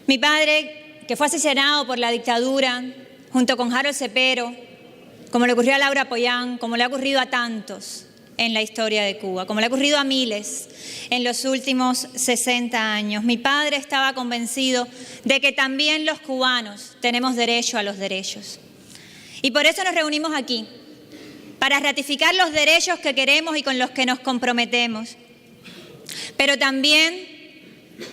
Mi padre, que fue asesinado por la dictadura, junto con Harold Cepero, como le ocurrió a Laura Pollán, como le ha ocurrido a tantos en la historia de Cuba, como le ha ocurrido a miles en los últimos 60 años. Mi padre estaba convencido de que también los cubanos tenemos derecho a los derechos. Y por eso nos reunimos aquí, para ratificar los derechos que queremos y con los que nos comprometemos, pero también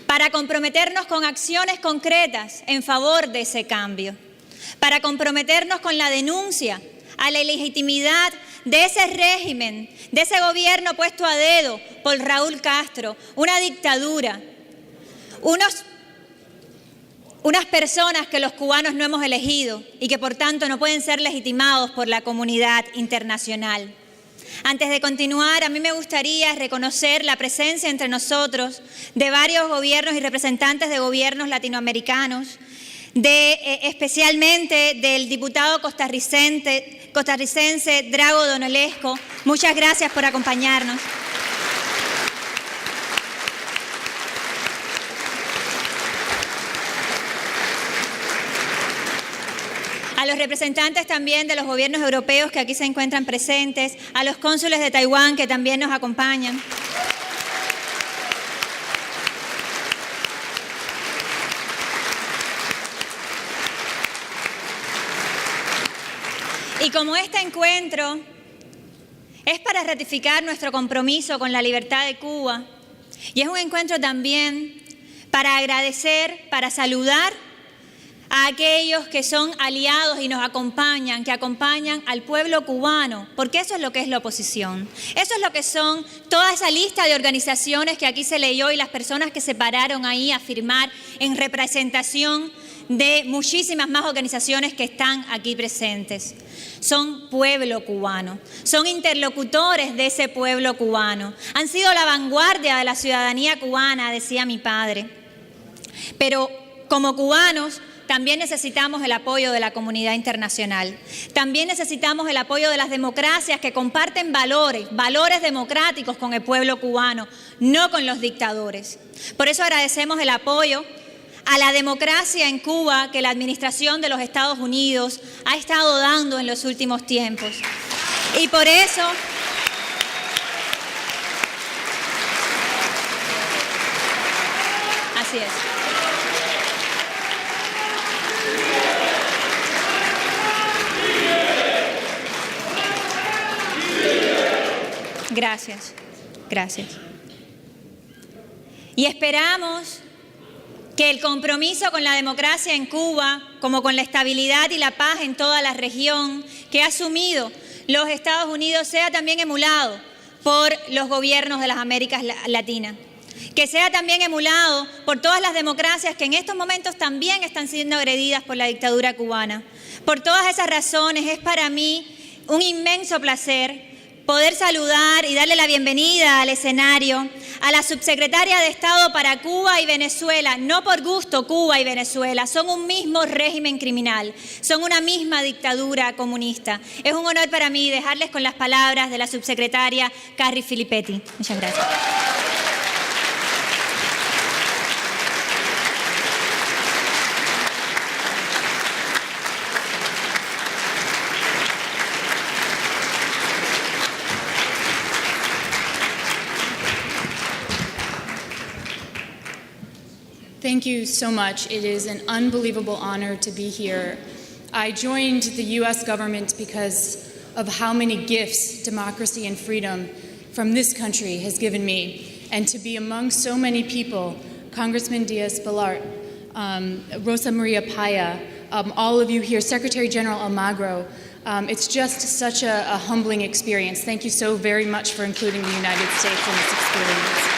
para comprometernos con acciones concretas en favor de ese cambio, para comprometernos con la denuncia a la ilegitimidad de ese régimen, de ese gobierno puesto a dedo por Raúl Castro, una dictadura, unas personas que los cubanos no hemos elegido y que por tanto no pueden ser legitimados por la comunidad internacional. Antes de continuar, a mí me gustaría reconocer la presencia entre nosotros de varios gobiernos y representantes de gobiernos latinoamericanos, especialmente del diputado costarricense Drago Donolesco. Muchas gracias por acompañarnos. A los representantes también de los gobiernos europeos que aquí se encuentran presentes, a los cónsules de Taiwán que también nos acompañan. Y como este encuentro es para ratificar nuestro compromiso con la libertad de Cuba, y es un encuentro también para agradecer, para saludar a aquellos que son aliados y nos acompañan, que acompañan al pueblo cubano, porque eso es lo que es la oposición. Eso es lo que son toda esa lista de organizaciones que aquí se leyó y las personas que se pararon ahí a firmar en representación de muchísimas más organizaciones que están aquí presentes. Son pueblo cubano, son interlocutores de ese pueblo cubano. Han sido la vanguardia de la ciudadanía cubana, decía mi padre. Pero como cubanos, también necesitamos el apoyo de la comunidad internacional. También necesitamos el apoyo de las democracias que comparten valores democráticos con el pueblo cubano, no con los dictadores. Por eso agradecemos el apoyo a la democracia en Cuba que la administración de los Estados Unidos ha estado dando en los últimos tiempos. Y por eso así es. Gracias, gracias. Y esperamos que el compromiso con la democracia en Cuba, como con la estabilidad y la paz en toda la región que ha asumido los Estados Unidos, sea también emulado por los gobiernos de las Américas Latinas. Que sea también emulado por todas las democracias que en estos momentos también están siendo agredidas por la dictadura cubana. Por todas esas razones es para mí un inmenso placer poder saludar y darle la bienvenida al escenario a la Subsecretaria de Estado para Cuba y Venezuela. No por gusto Cuba y Venezuela, son un mismo régimen criminal, son una misma dictadura comunista. Es un honor para mí dejarles con las palabras de la Subsecretaria Carrie Filipetti. Muchas gracias. Thank you so much. It is an unbelievable honor to be here. I joined the U.S. government because of how many gifts democracy and freedom from this country has given me. And to be among so many people, Congressman Diaz-Balart, Rosa Maria Paya, all of you here, Secretary General Almagro, it's just such a humbling experience. Thank you so very much for including the United States in this experience.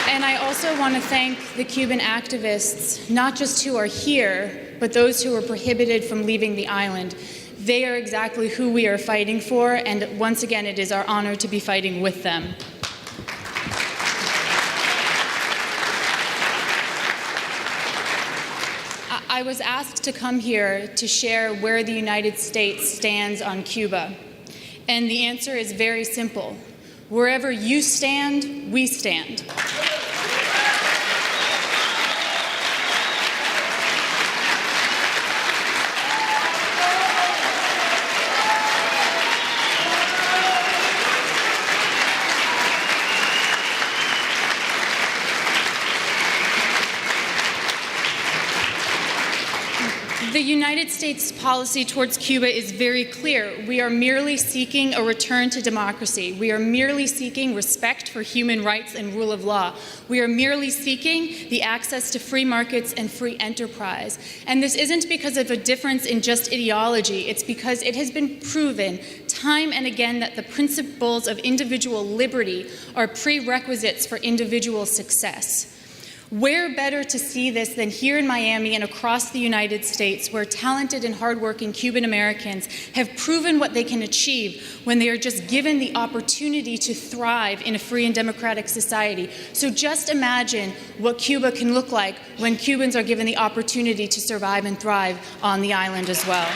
And I also want to thank the Cuban activists, not just who are here, but those who were prohibited from leaving the island. They are exactly who we are fighting for, and once again, it is our honor to be fighting with them. I was asked to come here to share where the United States stands on Cuba, and the answer is very simple. Wherever you stand, we stand. The United States policy towards Cuba is very clear. We are merely seeking a return to democracy. We are merely seeking respect for human rights and rule of law. We are merely seeking the access to free markets and free enterprise. And this isn't because of a difference in just ideology. It's because it has been proven time and again that the principles of individual liberty are prerequisites for individual success. Where better to see this than here in Miami and across the United States, where talented and hardworking Cuban Americans have proven what they can achieve when they are just given the opportunity to thrive in a free and democratic society. So just imagine what Cuba can look like when Cubans are given the opportunity to survive and thrive on the island as well.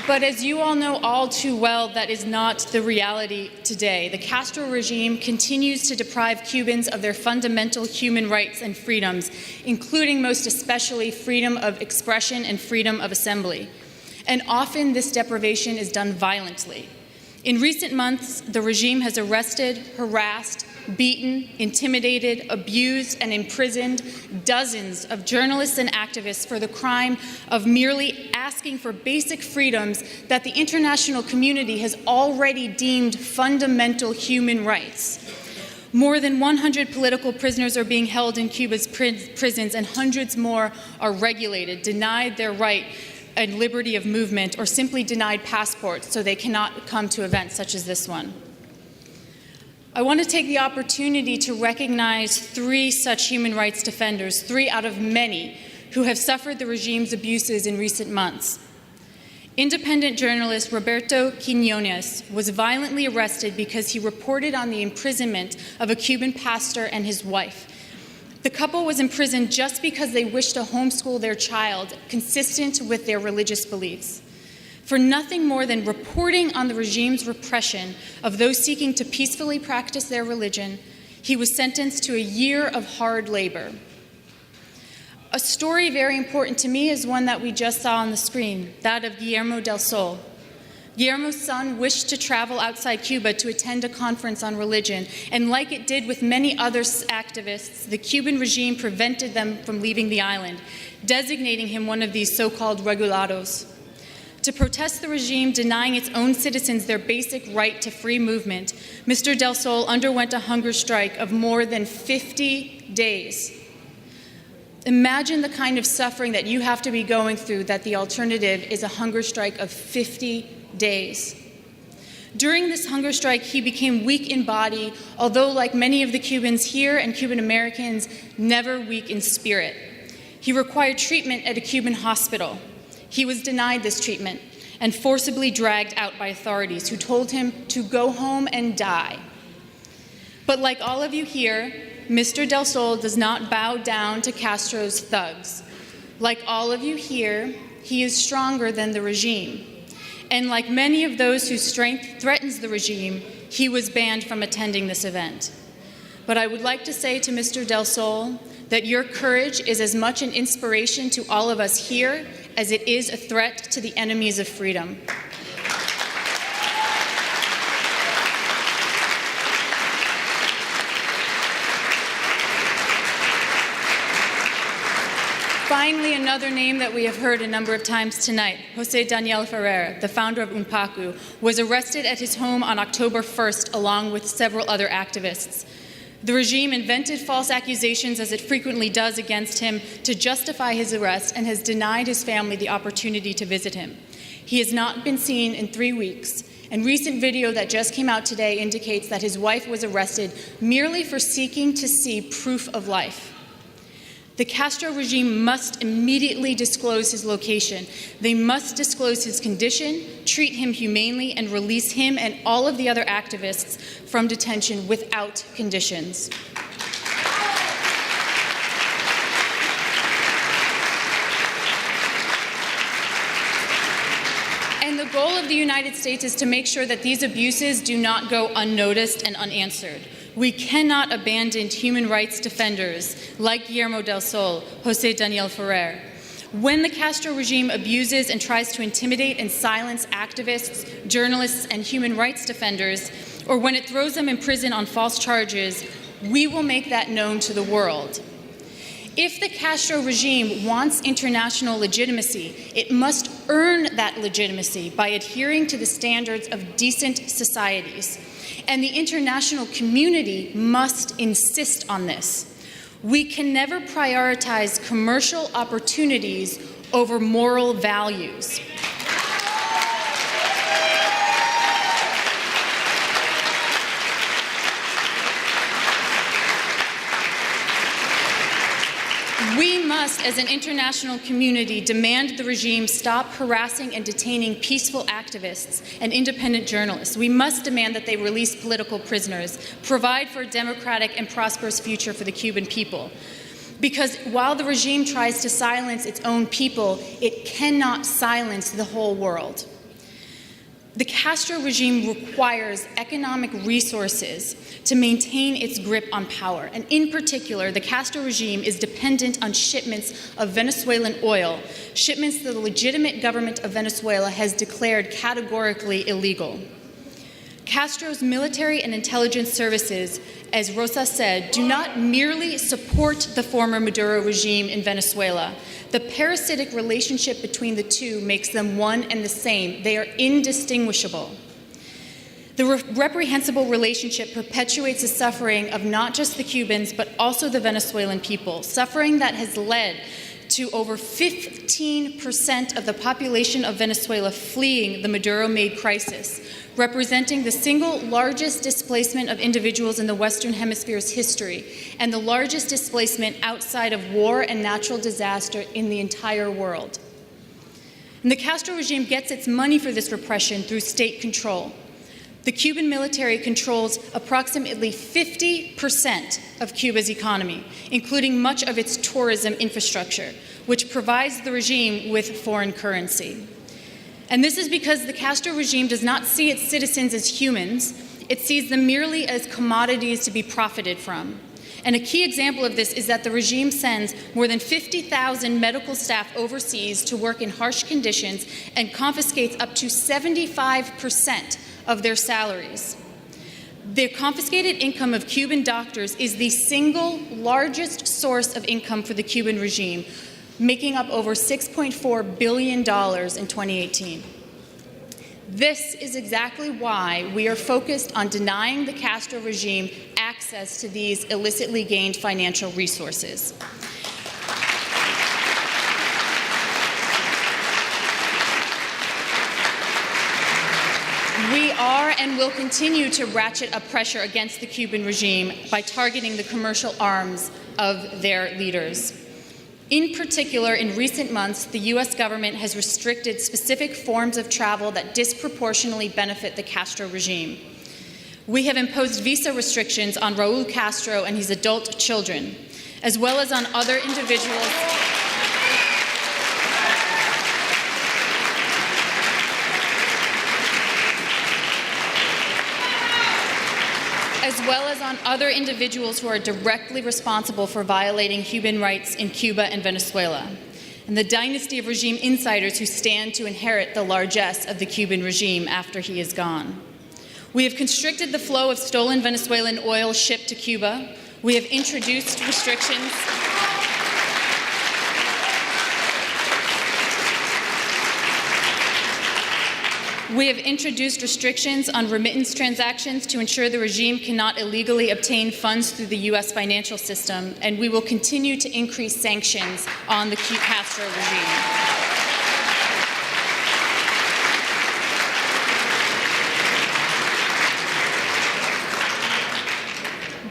But as you all know all too well, that is not the reality today. The Castro regime continues to deprive Cubans of their fundamental human rights and freedoms, including most especially freedom of expression and freedom of assembly. And often this deprivation is done violently. In recent months, the regime has arrested, harassed, beaten, intimidated, abused, and imprisoned dozens of journalists and activists for the crime of merely asking for basic freedoms that the international community has already deemed fundamental human rights. More than 100 political prisoners are being held in Cuba's prisons, and hundreds more are regulated, denied their right and liberty of movement, or simply denied passports so they cannot come to events such as this one. I want to take the opportunity to recognize 3 such human rights defenders, 3 out of many, who have suffered the regime's abuses in recent months. Independent journalist Roberto Quiñones was violently arrested because he reported on the imprisonment of a Cuban pastor and his wife. The couple was imprisoned just because they wished to homeschool their child, consistent with their religious beliefs. For nothing more than reporting on the regime's repression of those seeking to peacefully practice their religion, he was sentenced to a year of hard labor. A story very important to me is one that we just saw on the screen, that of Guillermo del Sol. Guillermo's son wished to travel outside Cuba to attend a conference on religion, and like it did with many other activists, the Cuban regime prevented them from leaving the island, designating him one of these so-called regulados. To protest the regime denying its own citizens their basic right to free movement, Mr. Del Sol underwent a hunger strike of more than 50 days. Imagine the kind of suffering that you have to be going through, that the alternative is a hunger strike of 50 days. During this hunger strike, he became weak in body, although like many of the Cubans here and Cuban Americans, never weak in spirit. He required treatment at a Cuban hospital. He was denied this treatment and forcibly dragged out by authorities who told him to go home and die. But like all of you here, Mr. Del Sol does not bow down to Castro's thugs. Like all of you here, he is stronger than the regime. And like many of those whose strength threatens the regime, he was banned from attending this event. But I would like to say to Mr. Del Sol that your courage is as much an inspiration to all of us here as it is a threat to the enemies of freedom. Finally, another name that we have heard a number of times tonight, José Daniel Ferrer, the founder of UNPACU, was arrested at his home on October 1st along with several other activists. The regime invented false accusations, as it frequently does, against him to justify his arrest and has denied his family the opportunity to visit him. He has not been seen in 3 weeks, and recent video that just came out today indicates that his wife was arrested merely for seeking to see proof of life. The Castro regime must immediately disclose his location. They must disclose his condition, treat him humanely, and release him and all of the other activists from detention without conditions. goal of the United States is to make sure that these abuses do not go unnoticed and unanswered. We cannot abandon human rights defenders like Guillermo del Sol, José Daniel Ferrer. When the Castro regime abuses and tries to intimidate and silence activists, journalists, and human rights defenders, or when it throws them in prison on false charges, we will make that known to the world. If the Castro regime wants international legitimacy, it must earn that legitimacy by adhering to the standards of decent societies. And the international community must insist on this. We can never prioritize commercial opportunities over moral values. We must, as an international community, demand the regime stop harassing and detaining peaceful activists and independent journalists. We must demand that they release political prisoners, provide for a democratic and prosperous future for the Cuban people. Because while the regime tries to silence its own people, it cannot silence the whole world. The Castro regime requires economic resources to maintain its grip on power. And in particular, the Castro regime is dependent on shipments of Venezuelan oil, shipments that the legitimate government of Venezuela has declared categorically illegal. Castro's military and intelligence services, as Rosa said, do not merely support the former Maduro regime in Venezuela. The parasitic relationship between the two makes them one and the same. They are indistinguishable. The reprehensible relationship perpetuates the suffering of not just the Cubans, but also the Venezuelan people, suffering that has led to over 15% of the population of Venezuela fleeing the Maduro-made crisis, representing the single largest displacement of individuals in the Western Hemisphere's history, and the largest displacement outside of war and natural disaster in the entire world. And the Castro regime gets its money for this repression through state control. The Cuban military controls approximately 50% of Cuba's economy, including much of its tourism infrastructure, which provides the regime with foreign currency. And this is because the Castro regime does not see its citizens as humans, it sees them merely as commodities to be profited from. And a key example of this is that the regime sends more than 50,000 medical staff overseas to work in harsh conditions and confiscates up to 75% of their salaries. The confiscated income of Cuban doctors is the single largest source of income for the Cuban regime, making up over $6.4 billion in 2018. This is exactly why we are focused on denying the Castro regime access to these illicitly gained financial resources. We are and will continue to ratchet up pressure against the Cuban regime by targeting the commercial arms of their leaders. In particular, in recent months, the U.S. government has restricted specific forms of travel that disproportionately benefit the Castro regime. We have imposed visa restrictions on Raul Castro and his adult children, as well as on other individuals who are directly responsible for violating human rights in Cuba and Venezuela, and the dynasty of regime insiders who stand to inherit the largesse of the Cuban regime after he is gone. We have constricted the flow of stolen Venezuelan oil shipped to Cuba. We have introduced restrictions on remittance transactions to ensure the regime cannot illegally obtain funds through the U.S. financial system, and we will continue to increase sanctions on the Castro regime.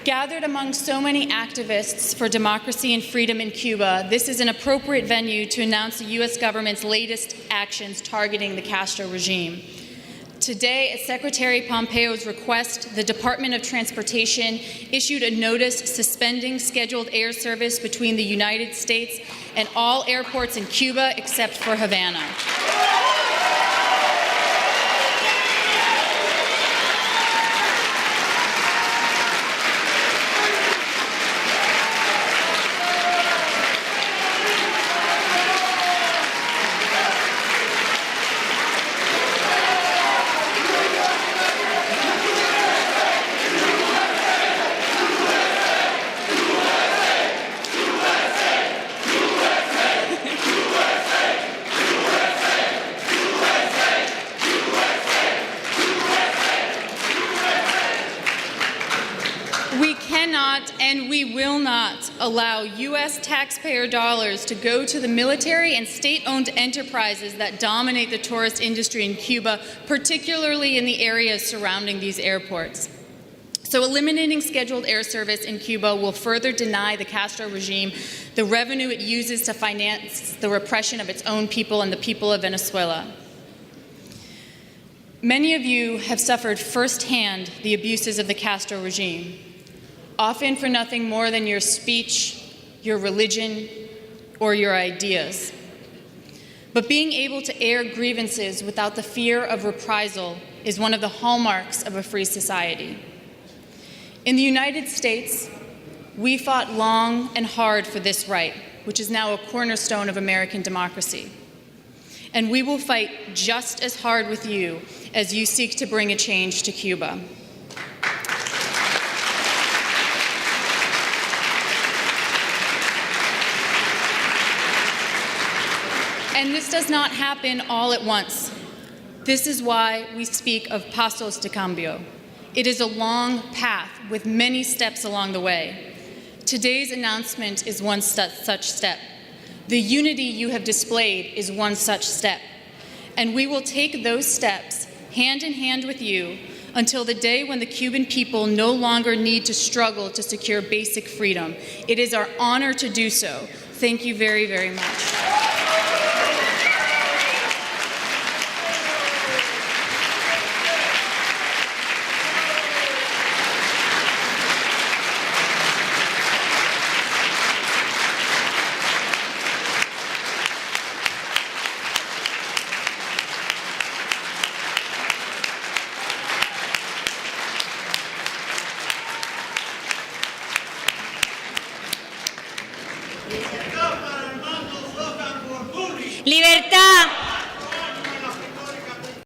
Gathered among so many activists for democracy and freedom in Cuba, this is an appropriate venue to announce the U.S. government's latest actions targeting the Castro regime. Today, at Secretary Pompeo's request, the Department of Transportation issued a notice suspending scheduled air service between the United States and all airports in Cuba except for Havana. allow U.S. taxpayer dollars to go to the military and state-owned enterprises that dominate the tourist industry in Cuba, particularly in the areas surrounding these airports. So eliminating scheduled air service in Cuba will further deny the Castro regime the revenue it uses to finance the repression of its own people and the people of Venezuela. Many of you have suffered firsthand the abuses of the Castro regime, often for nothing more than your speech, your religion, or your ideas. But being able to air grievances without the fear of reprisal is one of the hallmarks of a free society. In the United States, we fought long and hard for this right, which is now a cornerstone of American democracy. And we will fight just as hard with you as you seek to bring a change to Cuba. And this does not happen all at once. This is why we speak of Pasos de Cambio. It is a long path with many steps along the way. Today's announcement is one such step. The unity you have displayed is one such step. And we will take those steps hand in hand with you until the day when the Cuban people no longer need to struggle to secure basic freedom. It is our honor to do so. Thank you very, very much. Libertad.